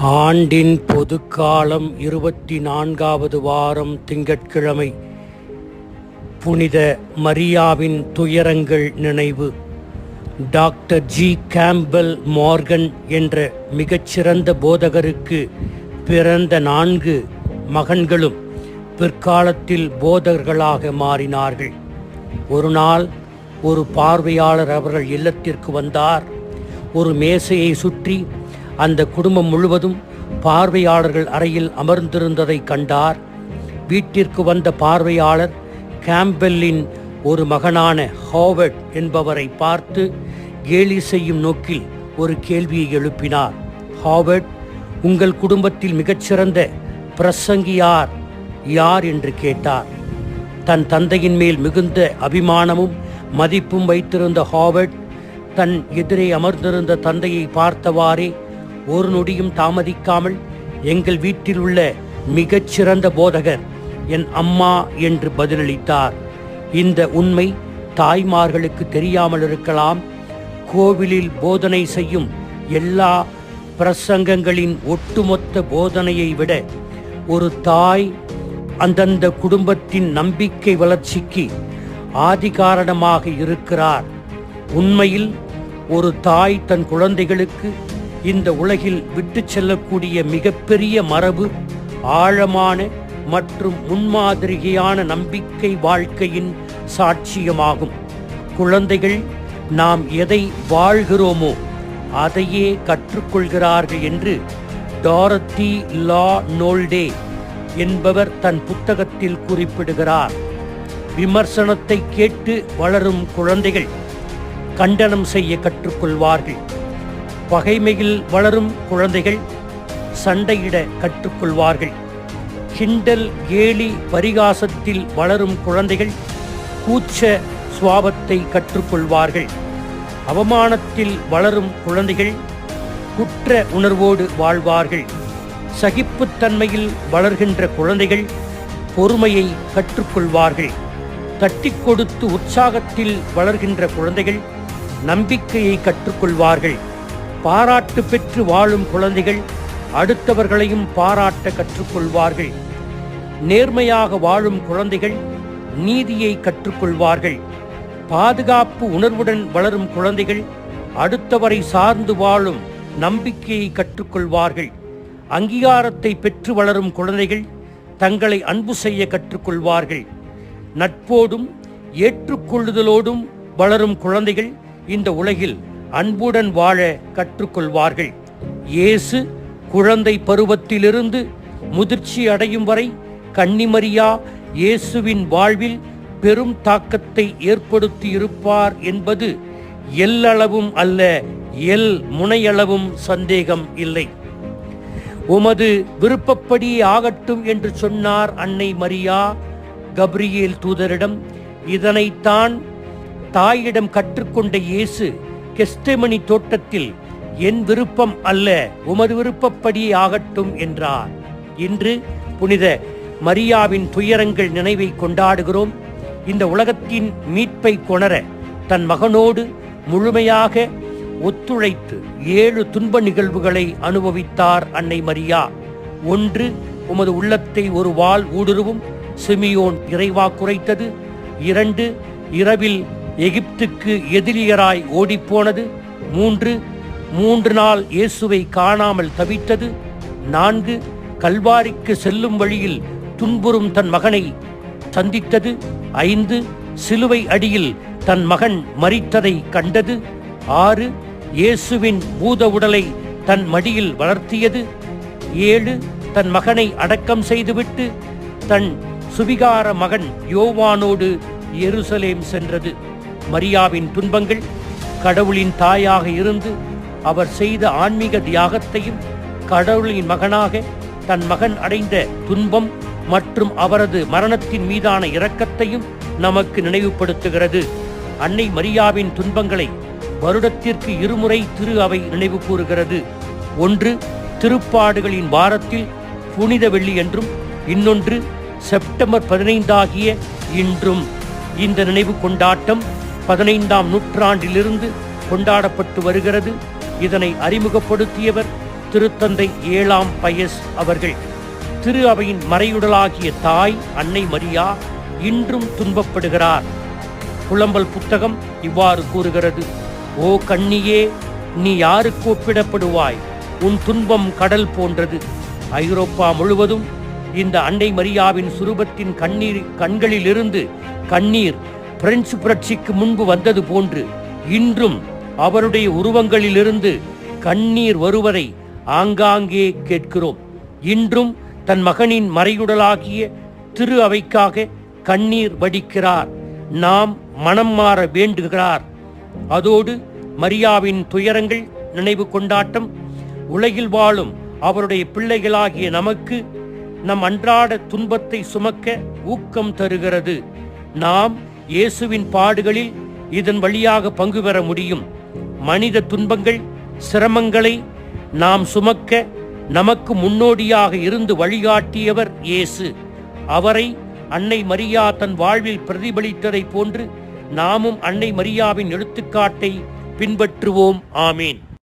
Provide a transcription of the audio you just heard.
ஆண்டின் பொதுக்காலம் 24வது வாரம் திங்கட்கிழமை. புனித மரியாவின் துயரங்கள் நினைவு. டாக்டர் ஜி கேம்பல் மார்கன் என்ற மிகச்சிறந்த போதகருக்கு பிறந்த 4 மகன்களும் பிற்காலத்தில் போதகர்களாக மாறினார்கள். ஒரு நாள் ஒரு பார்வையாளர் அவர்கள் இல்லத்திற்கு வந்தார். ஒரு மேசையை சுற்றி அந்த குடும்பம் முழுவதும் பார்வையாளர்கள் அறையில் அமர்ந்திருந்ததை கண்டார். வீட்டிற்கு வந்த பார்வையாளர் கேம்பெல்லின் ஒரு மகனான ஹாவர்ட் என்பவரை பார்த்து கேலி செய்யும் நோக்கில் ஒரு கேள்வியை எழுப்பினார். ஹாவர்ட், உங்கள் குடும்பத்தில் மிகச்சிறந்த பிரசங்கி யார் என்று கேட்டார். தன் தந்தையின் மேல் மிகுந்த அபிமானமும் மதிப்பும் வைத்திருந்த ஹாவர்ட் தன் எதிரே அமர்ந்திருந்த தந்தையை பார்த்தவாறே ஒரு நொடியும் தாமதிக்காமல், எங்கள் வீட்டில் உள்ள மிகச்சிறந்த போதகர் என் அம்மா என்று பதிலளித்தார். இந்த உண்மை தாய்மார்களுக்கு தெரியாமல் இருக்கலாம். கோவிலில் போதனை செய்யும் எல்லா பிரசங்கங்களின் ஒட்டுமொத்த போதனையை விட ஒரு தாய் அந்தந்த குடும்பத்தின் நம்பிக்கை வளர்ச்சிக்கு ஆதிகாரணமாக இருக்கிறார். உண்மையில் ஒரு தாய் தன் குழந்தைகளுக்கு இந்த உலகில் விட்டு செல்லக்கூடிய மிகப்பெரிய மரபு ஆழமான மற்றும் முன்மாதிரியான நம்பிக்கை வாழ்க்கையின் சாட்சியமாகும். குழந்தைகள் நாம் எதை வாழ்கிறோமோ அதையே கற்றுக்கொள்கிறார்கள் என்று டாரத்தி லா நோல்டே என்பவர் தன் புத்தகத்தில் குறிப்பிடுகிறார். விமர்சனத்தை கேட்டு வளரும் குழந்தைகள் கண்டனம் செய்ய கற்றுக்கொள்வார்கள். பகைமையில் வளரும் குழந்தைகள் சண்டையிட கற்றுக்கொள்வார்கள். கிண்டல் கேலி பரிகாசத்தில் வளரும் குழந்தைகள் கூச்ச சுபாவத்தை கற்றுக்கொள்வார்கள். அவமானத்தில் வளரும் குழந்தைகள் குற்ற உணர்வோடு வாழ்வார்கள். சகிப்புத்தன்மையில் வளர்கின்ற குழந்தைகள் பொறுமையை கற்றுக்கொள்வார்கள். தட்டி கொடுத்து உற்சாகத்தில் வளர்கின்ற குழந்தைகள் நம்பிக்கையை கற்றுக்கொள்வார்கள். பாராட்டு பெற்று வாழும் குழந்தைகள் அடுத்தவர்களையும் பாராட்ட கற்றுக்கொள்வார்கள். நேர்மையாக வாழும் குழந்தைகள் நீதியை கற்றுக்கொள்வார்கள். பாதுகாப்பு உணர்வுடன் வளரும் குழந்தைகள் அடுத்தவரை சார்ந்து வாழும் நம்பிக்கையை கற்றுக்கொள்வார்கள். அங்கீகாரத்தை பெற்று வளரும் குழந்தைகள் தங்களை அன்பு செய்ய கற்றுக்கொள்வார்கள். நட்போடும் ஏற்றுக்கொள்ளுதலோடும் வளரும் குழந்தைகள் இந்த உலகில் அன்புடன் வாழ கற்றுக்கொள்வார்கள். இயேசு குழந்தை பருவத்திலிருந்து முதிர்ச்சி அடையும் வரை கன்னிமரியா இயேசுவின் வாழ்வில் பெரும் தாக்கத்தை ஏற்படுத்தி இருப்பார் என்பது எல்லளவும் அல்ல, முனையளவும் சந்தேகம் இல்லை. உமது விருப்பப்படி ஆகட்டும் என்று சொன்னார் அன்னை மரியா கப்ரியேல் தூதரிடம். இதனைத்தான் தாயிடம் கற்றுக்கொண்ட இயேசு கெத்செமனி தோட்டத்தில் என் விருப்பம் அல்ல, உமது விருப்பப்படி ஆகட்டும் என்றார். இன்று புனித மரியாவின் துயரங்கள் நினைவை கொண்டாடுகிறோம். இந்த உலகத்தின் மீட்பை கொணர தன் மகனோடு முழுமையாக ஒத்துழைத்து 7 துன்ப நிகழ்வுகளை அனுபவித்தார் அன்னை மரியா. 1, உமது உள்ளத்தை ஒரு வாள் ஊடுருவும் சிமியோன் இறைவா குறைத்தது. 2, இரவில் எகிப்துக்கு எதிரியராய் ஓடிப்போனது. 3 நாள் இயேசுவை காணாமல் தவித்தது. 4, கல்வாரிக்கு செல்லும் வழியில் துன்புறும் தன் மகனை சந்தித்தது. 5, சிலுவை அடியில் தன் மகன் மரித்ததை கண்டது. 6, இயேசுவின் பூத உடலை தன் மடியில் வளர்த்தியது. 7, தன் மகனை அடக்கம் செய்துவிட்டு தன் சுவிகார மகன் யோவானோடு எருசலேம் சென்றது. மரியாவின் துன்பங்கள் கடவுளின் தாயாக இருந்து அவர் செய்த ஆன்மீக தியாகத்தையும், கடவுளின் மகனாக தன் மகன் அடைந்த துன்பம் மற்றும் அவரது மரணத்தின் மீதான இரக்கத்தையும் நமக்கு நினைவுபடுத்துகிறது. அன்னை மரியாவின் துன்பங்களை வருடத்திற்கு 2 முறை திரு அவை நினைவு கூறுகிறது. 1, திருப்பாடுகளின் வாரத்தில் புனித வெள்ளி என்றும், இன்னொன்று செப்டம்பர் 15 ஆகிய இன்றும். இந்த நினைவு கொண்டாட்டம் 15ஆம் நூற்றாண்டிலிருந்து கொண்டாடப்பட்டு வருகிறது. இதனை அறிமுகப்படுத்தியவர் திருத்தந்தை 7ஆம் பயஸ் அவர்கள். திரு அவையின் மறையுடலாகிய தாய் அன்னை மரியா இன்றும் துன்பப்படுகிறார். புலம்பல் புத்தகம் இவ்வாறு கூறுகிறது: ஓ கன்னியே, நீ யாருக்கு ஒப்பிடப்படுவாய்? உன் துன்பம் கடல் போன்றது. ஐரோப்பா முழுவதும் இந்த அன்னை மரியாவின் சுரூபத்தின் கண்களிலிருந்து கண்ணீர் பிரெஞ்சு புரட்சிக்கு முன்பு வந்தது போன்று இன்றும் அவருடைய உருவங்களிலிருந்து கண்ணீர் வருவதை ஆங்காங்கே கேட்கிறோம். இன்றும் தன் மகனின் மறையுடலாகிய திரு அவைக்காக கண்ணீர் வடிக்கிறார். நாம் மனம் மாற வேண்டுகிறார். அதோடு மரியாவின் துயரங்கள் நினைவு கொண்டாட்டம் உலகில் வாழும் அவருடைய பிள்ளைகளாகிய நமக்கு நம் அன்றாட துன்பத்தை சுமக்க ஊக்கம் தருகிறது. நாம் இயேசுவின் பாடுகளில் இதன் வழியாக பங்கு பெற முடியும். மனித துன்பங்கள், சிரமங்களை நாம் சுமக்க நமக்கு முன்னோடியாக இருந்து வழிகாட்டியவர் இயேசு. அவரை அன்னை மரியா தன் வாழ்வில் பிரதிபலித்ததை போன்று நாமும் அன்னை மரியாவின் எடுத்துக்காட்டை பின்பற்றுவோம். ஆமீன்.